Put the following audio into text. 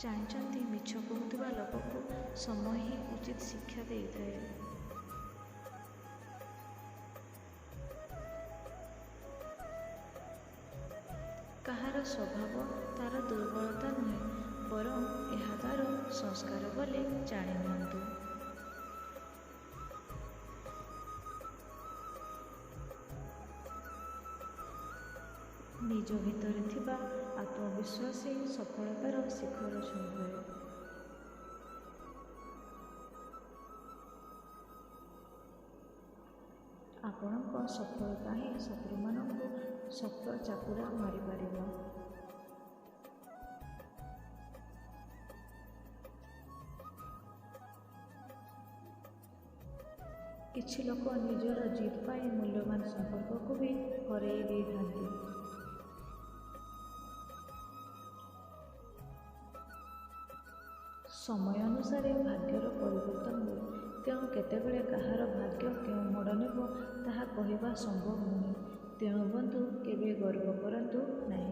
ଜାଣିଛନ୍ତି, ମିଛ କହୁଥିବା ଲୋକକୁ ସମୟ ହିଁ ଉଚିତ ଶିକ୍ଷା ଦେଇଥାଏ। କାହାର ସ୍ୱଭାବ ତାର ଦୁର୍ବଳତା ନୁହେଁ, ବରଂ ଏହା ତାର ସଂସ୍କାର ବୋଲି ଜାଣି ନିଅନ୍ତୁ। ନିଜ ଭିତରେ ଥିବା ଆତ୍ମବିଶ୍ୱାସ ହିଁ ସଫଳତାର ଶିଖର ଛୁଇଁଥାଏ। ଆପଣଙ୍କ ସଫଳତା ହିଁ ଶତ୍ରୁମାନଙ୍କୁ ଶକ୍ତ ଚାପୁଡ଼ା ମାରିପାରିବ। କିଛି ଲୋକ ନିଜର ଜିଦ୍ ପାଇଁ ମୂଲ୍ୟବାନ ସମ୍ପର୍କକୁ ବି ହରେଇ ଦେଇଥାନ୍ତି। ସମୟ ଅନୁସାରେ ଭାଗ୍ୟର ପରିବର୍ତ୍ତନ ହୁଏ, ତେଣୁ କେତେବେଳେ କାହାର ଭାଗ୍ୟ କେଉଁ ମୋଡ଼ ନେବ ତାହା କହିବା ସମ୍ଭବ ନୁହେଁ। ତେଣୁ ବନ୍ଧୁ, କେବେ ଗର୍ବ କରନ୍ତୁ ନାହିଁ।